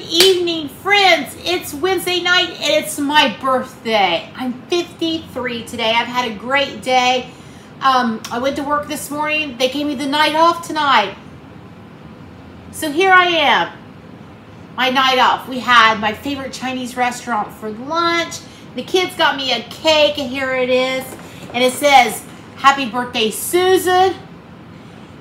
evening, friends. It's Wednesday night and it's my birthday. I'm 53 today. I've had a great day. I went to work this morning. They gave me the night off tonight. So here I am, my night off. We had my favorite Chinese restaurant for lunch. The kids got me a cake, and here it is. And it says, "Happy birthday, Susan."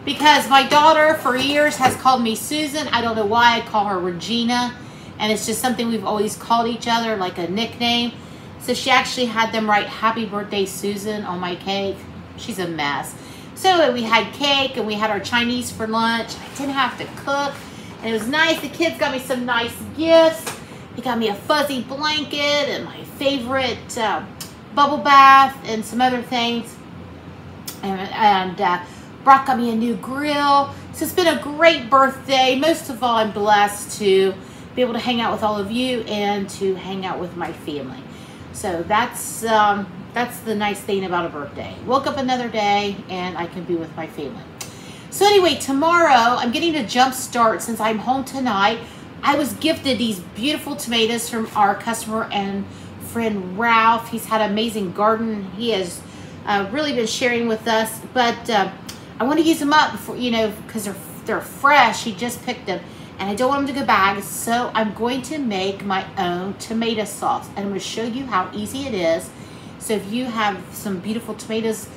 Because my daughter for years has called me Susan. I don't know why. I call her Regina. And it's just something we've always called each other, like a nickname. So she actually had them write "Happy birthday, Susan" on my cake. She's a mess. So we had cake and we had our Chinese for lunch. I didn't have to cook. And it was nice. The kids got me some nice gifts. They got me a fuzzy blanket and my favorite bubble bath and some other things. And Brock got me a new grill. So it's been a great birthday. Most of all, I'm blessed to be able to hang out with all of you and to hang out with my family. So that's the nice thing about a birthday. Woke up another day and I can be with my family. So anyway, tomorrow I'm getting a jump start since I'm home tonight. I was gifted these beautiful tomatoes from our customer and friend Ralph. He's had an amazing garden. He has really been sharing with us, but I want to use them up before, you know, because they're fresh. He just picked them, and I don't want them to go bad. So I'm going to make my own tomato sauce, and I'm going to show you how easy it is. So if you have some beautiful tomatoes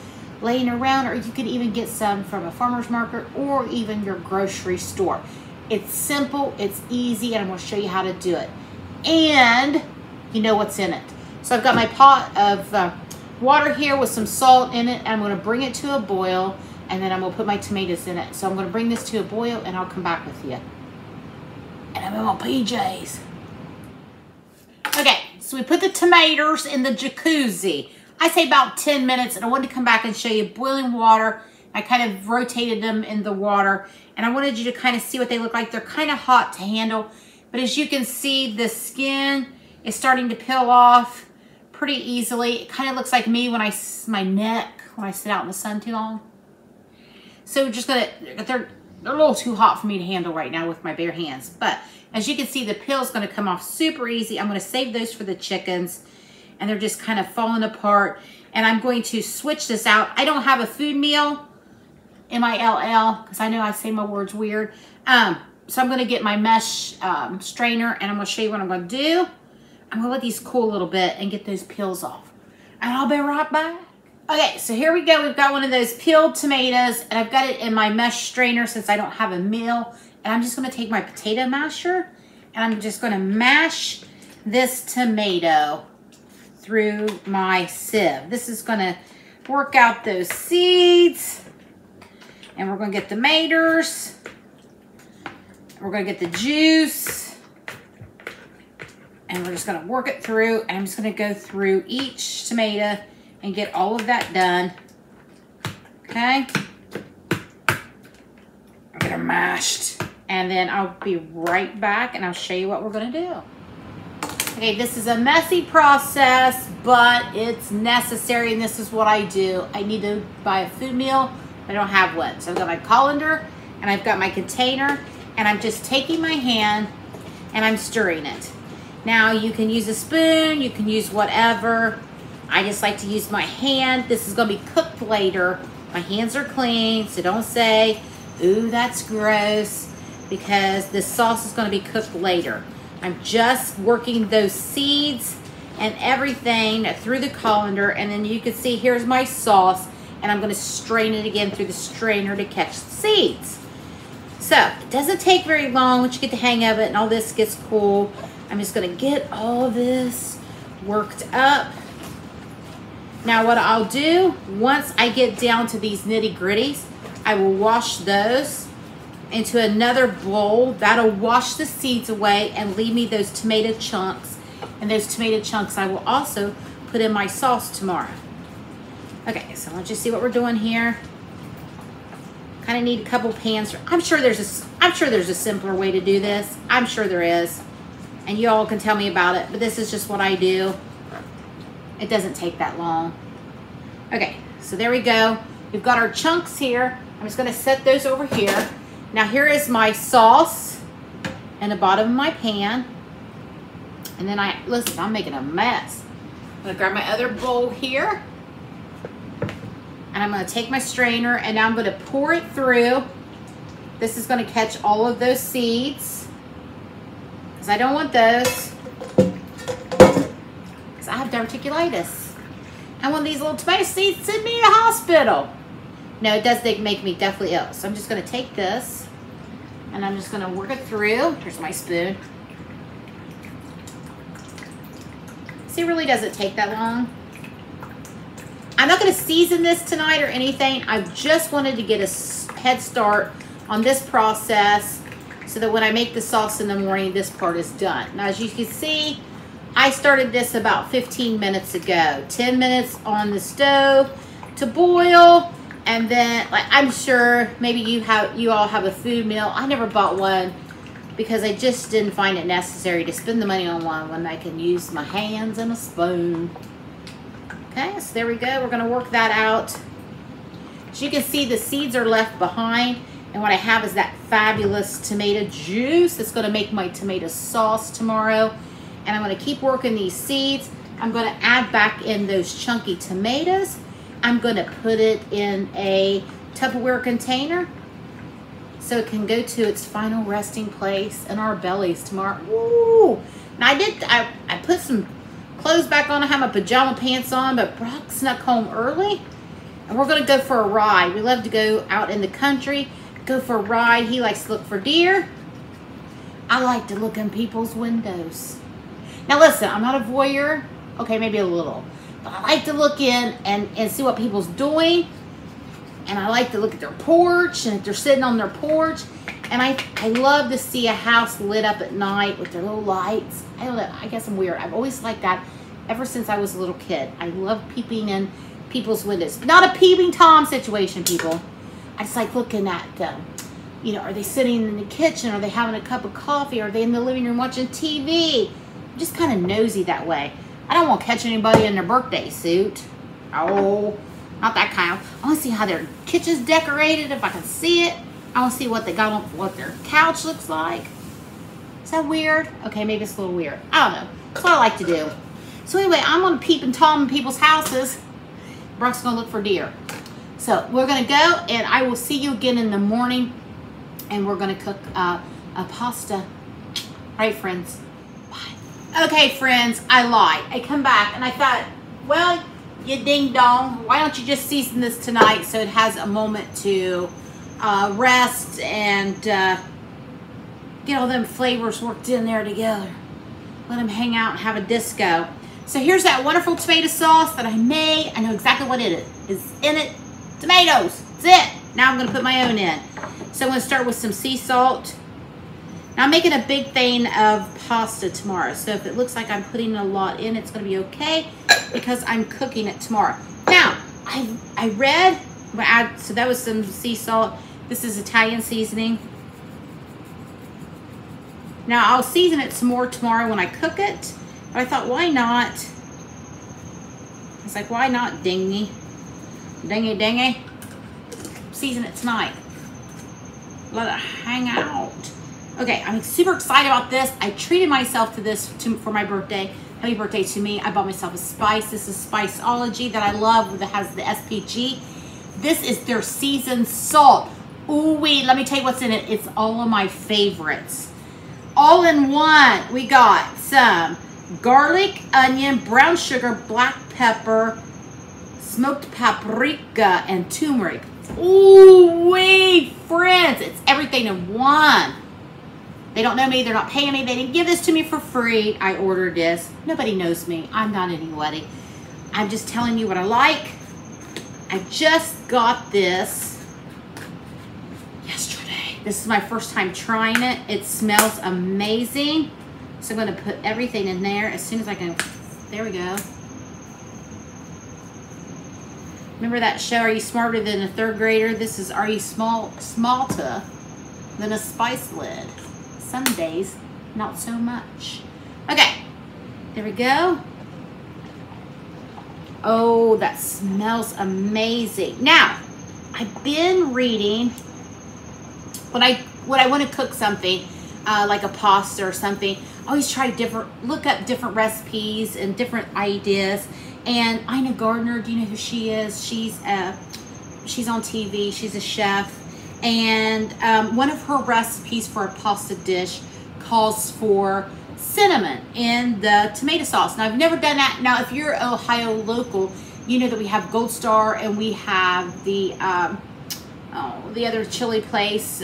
laying around, or you can even get some from a farmer's market or even your grocery store. It's simple, it's easy, and I'm going to show you how to do it. And you know what's in it. So I've got my pot of water here with some salt in it, and I'm going to bring it to a boil. And then I'm going to put my tomatoes in it. So I'm going to bring this to a boil and I'll come back with you. And I'm in my PJs. Okay, so we put the tomatoes in the jacuzzi. I say about 10 minutes, and I wanted to come back and show you boiling water. I kind of rotated them in the water, and I wanted you to kind of see what they look like. They're kind of hot to handle, but as you can see, the skin is starting to peel off pretty easily. It kind of looks like me when my neck when I sit out in the sun too long. So just they're a little too hot for me to handle right now with my bare hands. But as you can see, the peel is going to come off super easy. I'm going to save those for the chickens, and they're just kind of falling apart. And I'm going to switch this out. I don't have a food meal, M-I-L-L, because I know I say my words weird. So I'm going to get my mesh strainer, and I'm going to show you what I'm going to do. I'm going to let these cool a little bit and get those peels off. And I'll be right back. Okay, so here we go. We've got one of those peeled tomatoes, and I've got it in my mesh strainer since I don't have a meal. And I'm just going to take my potato masher, and I'm just going to mash this tomato through my sieve. This is going to work out those seeds, and we're going to get the tomatoes. We're going to get the juice, and we're just going to work it through. And I'm just going to go through each tomato and get all of that done. Okay. I'll get them mashed. And then I'll be right back and I'll show you what we're gonna do. Okay, this is a messy process, but it's necessary, and this is what I do. I need to buy a food meal. I don't have one. So I've got my colander and I've got my container, and I'm just taking my hand and I'm stirring it. Now you can use a spoon, you can use whatever. I just like to use my hand. This is going to be cooked later. My hands are clean, so don't say, "Ooh, that's gross," because this sauce is going to be cooked later. I'm just working those seeds and everything through the colander, and then you can see here's my sauce, and I'm going to strain it again through the strainer to catch the seeds. So it doesn't take very long once you get the hang of it and all this gets cool. I'm just going to get all of this worked up. Now what I'll do, once I get down to these nitty gritties, I will wash those into another bowl. That'll wash the seeds away and leave me those tomato chunks. And those tomato chunks I will also put in my sauce tomorrow. Okay, so let's just see what we're doing here. Kind of need a couple pans. I'm sure there's a simpler way to do this. I'm sure there is. And you all can tell me about it, but this is just what I do. It doesn't take that long. Okay, so there we go. We've got our chunks here. I'm just going to set those over here. Now here is my sauce. in the bottom of my pan. And then listen, I'm making a mess. I'm gonna grab my other bowl here. And I'm gonna take my strainer and now I'm gonna pour it through. This is gonna catch all of those seeds, because I don't want those, because I have diverticulitis. I want these little tomato seeds to send me to the hospital. No, it does make me definitely ill. So I'm just gonna take this and I'm just gonna work it through. Here's my spoon. See, it really doesn't take that long. I'm not gonna season this tonight or anything. I just wanted to get a head start on this process so that when I make the sauce in the morning, this part is done. Now, as you can see, I started this about 15 minutes ago. 10 minutes on the stove to boil, and then, like, I'm sure maybe you all have a food meal. I never bought one because I just didn't find it necessary to spend the money on one when I can use my hands and a spoon. Okay, so there we go. We're gonna work that out. As you can see, the seeds are left behind. And what I have is that fabulous tomato juice that's gonna make my tomato sauce tomorrow. And I'm gonna keep working these seeds. I'm gonna add back in those chunky tomatoes. I'm gonna put it in a Tupperware container so it can go to its final resting place in our bellies tomorrow. Ooh! Now I put some clothes back on. I have my pajama pants on, but Brock snuck home early. And we're gonna go for a ride. We love to go out in the country, go for a ride. He likes to look for deer. I like to look in people's windows. Now listen, I'm not a voyeur. Okay, maybe a little. But I like to look in and see what people's doing. And I like to look at their porch, and if they're sitting on their porch. And I love to see a house lit up at night with their little lights. I don't know, I guess I'm weird. I've always liked that ever since I was a little kid. I love peeping in people's windows. Not a peeping Tom situation, people. I just like looking at them. You know, are they sitting in the kitchen? Are they having a cup of coffee? Are they in the living room watching TV? I'm just kind of nosy that way. I don't want to catch anybody in their birthday suit. Oh, not that kind of. I want to see how their kitchen's decorated, if I can see it. I want to see what they got on, what their couch looks like. Is that weird? Okay, maybe it's a little weird. I don't know. That's what I like to do. So anyway, I'm going to peep and Tom in people's houses. Brock's going to look for deer. So we're going to go, and I will see you again in the morning, and we're going to cook a pasta. All right, friends. Bye. Okay, friends, I lied. I come back, and I thought, well, you ding dong, why don't you just season this tonight so it has a moment to rest and get all them flavors worked in there together. Let them hang out and have a disco. So here's that wonderful tomato sauce that I made. I know exactly what it is in it. Tomatoes. That's it. Now I'm going to put my own in. So I'm going to start with some sea salt. Now I'm making a big thing of pasta tomorrow. So if it looks like I'm putting a lot in, it's going to be okay because I'm cooking it tomorrow. Now, I read, so that was some sea salt. This is Italian seasoning. Now I'll season it some more tomorrow when I cook it. But I thought, why not? It's like, why not, dingy? Dingy, dingy. Season it tonight. Let it hang out. Okay, I'm super excited about this. I treated myself to this for my birthday. Happy birthday to me. I bought myself a spice. This is Spiceology that I love that has the SPG. This is their seasoned salt. Ooh wee, let me tell you what's in it. It's all of my favorites. All in one. We got some garlic, onion, brown sugar, black pepper, smoked paprika, and turmeric. Ooh wee, friends. It's everything in one. They don't know me. They're not paying me. They didn't give this to me for free. I ordered this. Nobody knows me. I'm not anybody. I'm just telling you what I like. I just got this yesterday. This is my first time trying it. It smells amazing. So I'm going to put everything in there as soon as I can. There we go. Remember that show, Are You Smarter Than a Third Grader? This is Are You Smarter Than a Spice Lid? Some days, not so much. Okay, there we go. Oh, that smells amazing. Now, I've been reading, when I want to cook something, like a pasta or something, I always try look up different recipes and different ideas. And Ina Gardner, do you know who she is? She's on TV. She's a chef. And one of her recipes for a pasta dish calls for cinnamon in the tomato sauce. Now, I've never done that. Now, if you're Ohio local, you know that we have Gold Star and we have the other chili place,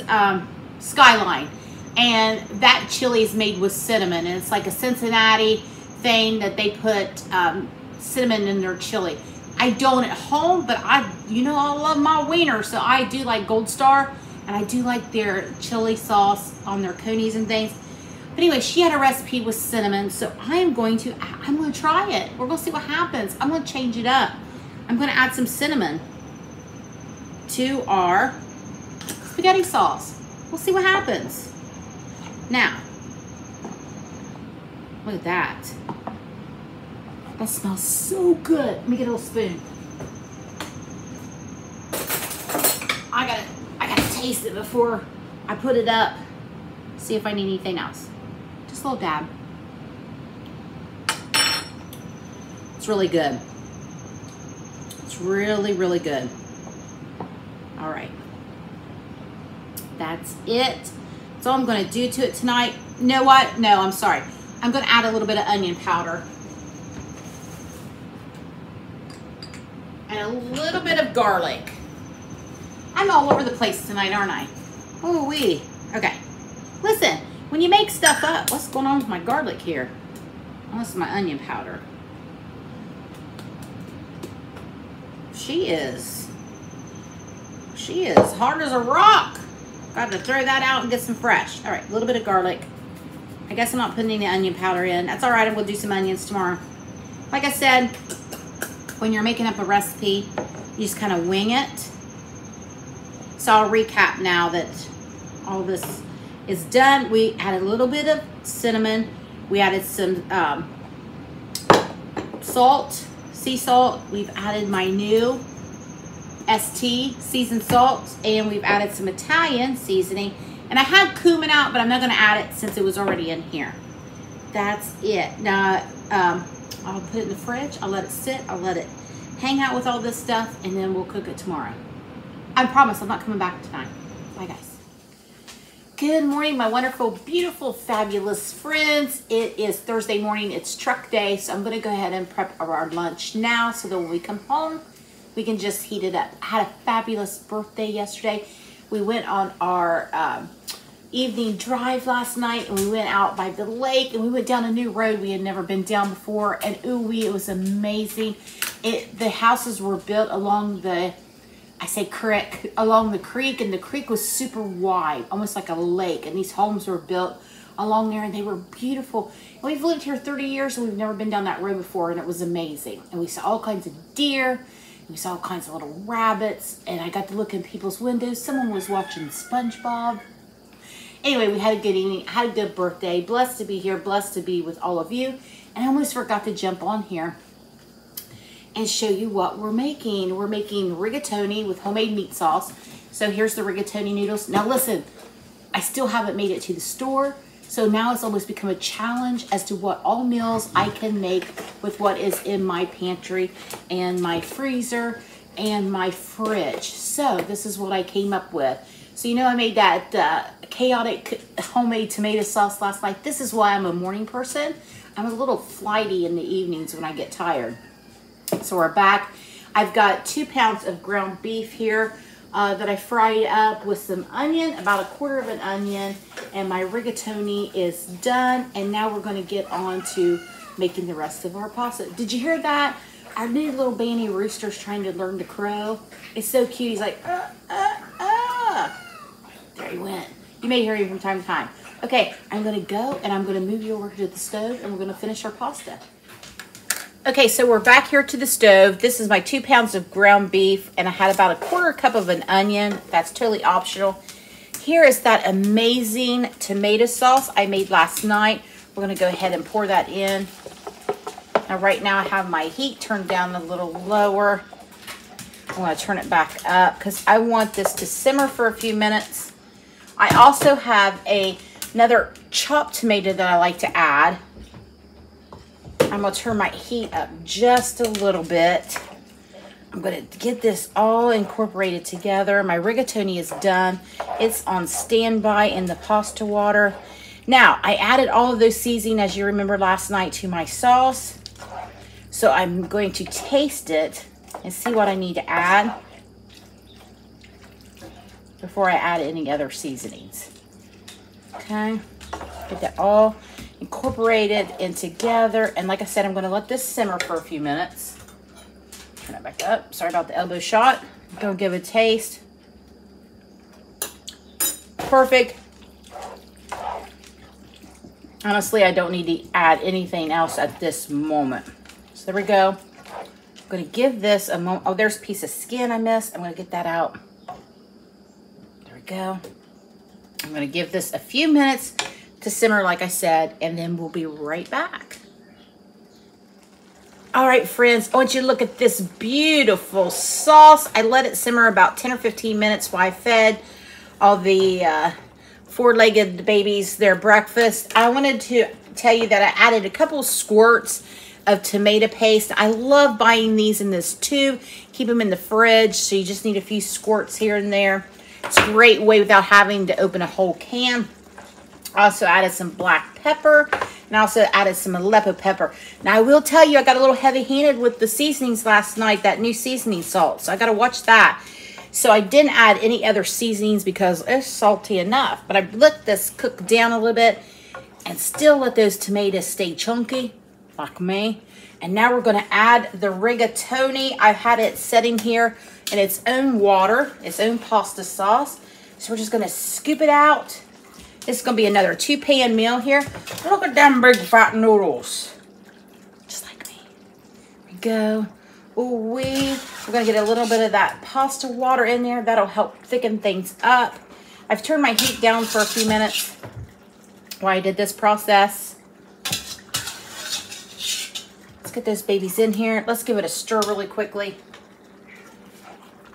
Skyline. And that chili is made with cinnamon. And it's like a Cincinnati thing that they put cinnamon in their chili. I don't at home, but I love my wiener, so I do like Gold Star, and I do like their chili sauce on their conies and things. But anyway, she had a recipe with cinnamon, so I'm going to try it. We're going to see what happens. I'm going to change it up. I'm going to add some cinnamon to our spaghetti sauce. We'll see what happens. Now, look at that. That smells so good. Let me get a little spoon. I gotta taste it before I put it up. See if I need anything else. Just a little dab. It's really good. It's really, really good. All right. That's it. That's all I'm gonna do to it tonight. You know what? No, I'm sorry. I'm gonna add a little bit of onion powder. And a little bit of garlic. I'm all over the place tonight, aren't I? Oh wee. Okay. Listen, when you make stuff up, what's going on with my garlic here? Oh, this is my onion powder. She is hard as a rock. Got to throw that out and get some fresh. All right, a little bit of garlic. I guess I'm not putting any onion powder in. That's all right. I'm going to do some onions tomorrow. Like I said, when you're making up a recipe, you just kind of wing it. So I'll recap now that all this is done. We added a little bit of cinnamon. We added some salt, sea salt. We've added my new ST seasoned salt, and we've added some Italian seasoning. And I had cumin out, but I'm not going to add it since it was already in here. That's it. Now, I'll put it in the fridge. I'll let it sit. I'll let it hang out with all this stuff, and then we'll cook it tomorrow. I promise I'm not coming back tonight. Bye, guys. Good morning, my wonderful, beautiful, fabulous friends. It is Thursday morning. It's truck day, so I'm going to go ahead and prep our lunch now so that when we come home, we can just heat it up. I had a fabulous birthday yesterday. We went on our evening drive last night, and we went out by the lake, and we went down a new road we had never been down before, and ooh-wee, it was amazing. The houses were built along the, along the creek, and the creek was super wide, almost like a lake, and these homes were built along there, and they were beautiful. And we've lived here 30 years, and we've never been down that road before, and it was amazing. And we saw all kinds of deer. We saw all kinds of little rabbits, and I got to look in people's windows. Someone was watching SpongeBob. Anyway, we had a good evening, had a good birthday. Blessed to be here, blessed to be with all of you. And I almost forgot to jump on here and show you what we're making. We're making rigatoni with homemade meat sauce. So here's the rigatoni noodles. Now listen, I still haven't made it to the store. So now it's almost become a challenge as to what all meals I can make with what is in my pantry and my freezer and my fridge. So this is what I came up with. So you know I made that chaotic homemade tomato sauce last night. This is why I'm a morning person. I'm a little flighty in the evenings when I get tired. So we're back. I've got 2 pounds of ground beef here that I fried up with some onion, about 1/4 of an onion, and my rigatoni is done. And now we're going to get on to making the rest of our pasta. Did you hear that? Our new little Banny rooster's trying to learn to crow. It's so cute. He's like, There he went. You may hear him from time to time. Okay, I'm going to go and I'm going to move you over to the stove, and we're going to finish our pasta. Okay, so we're back here to the stove. This is my 2 pounds of ground beef, and I had about 1/4 cup of an onion. That's totally optional. Here is that amazing tomato sauce I made last night. We're going to go ahead and pour that in. Now, right now, I have my heat turned down a little lower. I want to turn it back up because I want this to simmer for a few minutes. I also have a Another chopped tomato that I like to add. I'm gonna turn my heat up just a little bit. I'm gonna get this all incorporated together. My rigatoni is done. It's on standby in the pasta water. Now, I added all of those seasoning, as you remember last night, to my sauce. So I'm going to taste it and see what I need to add before I add any other seasonings. Okay, get that all incorporated in together. And like I said, I'm gonna let this simmer for a few minutes. Turn it back up. Sorry about the elbow shot. Go give it a taste. Perfect. Honestly, I don't need to add anything else at this moment. So there we go. I'm gonna give this a moment. Oh, there's a piece of skin I missed. I'm gonna get that out. There we go. I'm gonna give this a few minutes to simmer, like I said, and then we'll be right back. All right, friends, I want you to look at this beautiful sauce. I let it simmer about 10 or 15 minutes while I fed all the four-legged babies their breakfast. I wanted to tell you that I added a couple squirts of tomato paste. I love buying these in this tube. Keep them in the fridge, so you just need a few squirts here and there. It's a great way without having to open a whole can. I also added some black pepper, and I also added some Aleppo pepper. Now, I will tell you, I got a little heavy-handed with the seasonings last night, that new seasoning salt, so I got to watch that. So I didn't add any other seasonings because it's salty enough, but I let this cook down a little bit and still let those tomatoes stay chunky, like me. And now we're going to add the rigatoni. I've had it setting here in its own water, its own pasta sauce. So we're just going to scoop it out. This is going to be another 2-pan meal here. Look at them big fat noodles. Just like me. There we go. Ooh-wee. We're going to get a little bit of that pasta water in there. That'll help thicken things up. I've turned my heat down for a few minutes while I did this process. Let's get those babies in here. Let's give it a stir really quickly,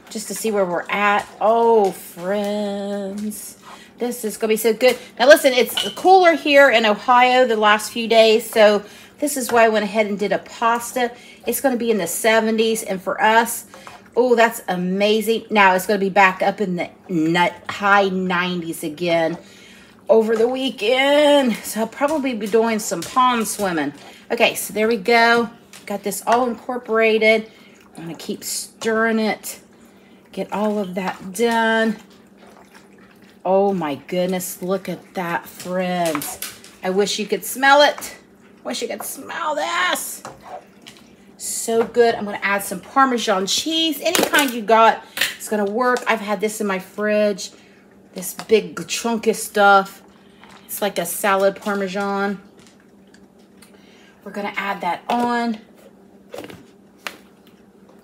just to see where we're at. Oh, friends, this is gonna be so good. Now listen, it's cooler here in Ohio the last few days, so this is why I went ahead and did a pasta. It's gonna be in the 70s, and for us, oh, that's amazing. Now it's gonna be back up in the high 90s again over the weekend, so I'll probably be doing some pond swimming. Okay, so there we go. Got this all incorporated. I'm gonna keep stirring it. Get all of that done. Oh my goodness, look at that, friends. I wish you could smell it. Wish you could smell this. So good. I'm gonna add some Parmesan cheese. Any kind you got, it's gonna work. I've had this in my fridge. This big chunk of stuff. It's like a salad Parmesan. We're gonna add that on.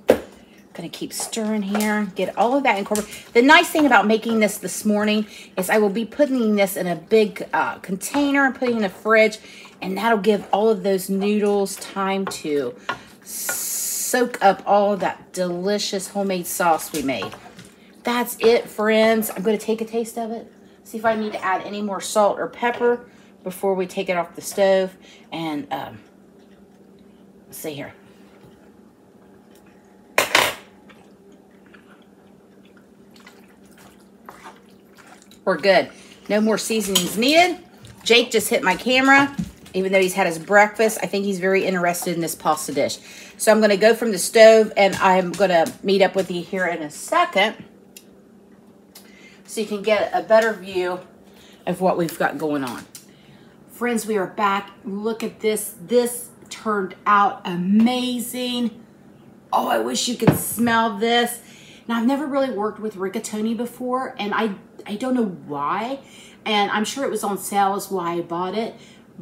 Gonna keep stirring here, get all of that incorporated. The nice thing about making this morning is I will be putting this in a big container and putting it in the fridge, and that'll give all of those noodles time to soak up all of that delicious homemade sauce we made. That's it, friends. I'm gonna take a taste of it, see if I need to add any more salt or pepper before we take it off the stove. And let's see here. We're good. No more seasonings needed. Jake just hit my camera. Even though he's had his breakfast, I think he's very interested in this pasta dish. So I'm going to go from the stove, and I'm going to meet up with you here in a second so you can get a better view of what we've got going on. Friends, we are back. Look at this. This turned out amazing. Oh, I wish you could smell this. Now, I've never really worked with rigatoni before, and I don't know why, and I'm sure it was on sale is why I bought it,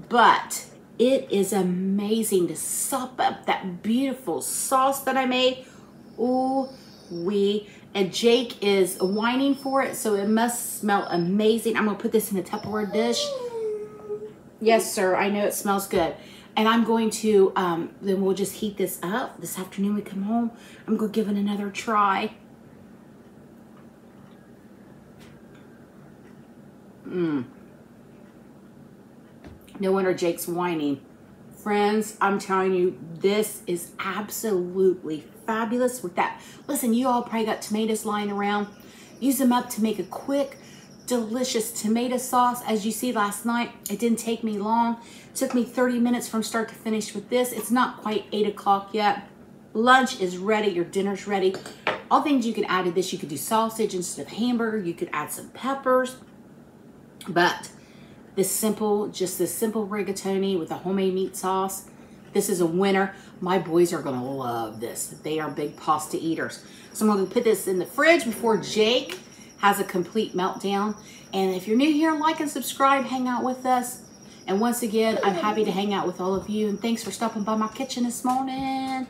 but it is amazing to sop up that beautiful sauce that I made. Ooh wee. And Jake is whining for it, so it must smell amazing. I'm gonna put this in a Tupperware dish. Yes, sir, I know it smells good. And I'm going to, then we'll just heat this up. This afternoon we come home, I'm gonna give it another try. No wonder Jake's whining. Friends, I'm telling you, this is absolutely fabulous with that. Listen, you all probably got tomatoes lying around. Use them up to make a quick, delicious tomato sauce. As you see last night, it didn't take me long. It took me 30 minutes from start to finish with this. It's not quite 8 o'clock yet. Lunch is ready, your dinner's ready. All things you could add to this, you could do sausage instead of hamburger. You could add some peppers. But this simple, just this simple rigatoni with a homemade meat sauce, this is a winner. My boys are gonna love this. They are big pasta eaters. So I'm gonna put this in the fridge before Jake has a complete meltdown. And if you're new here, like and subscribe, hang out with us. And once again, I'm happy to hang out with all of you. And thanks for stopping by my kitchen this morning.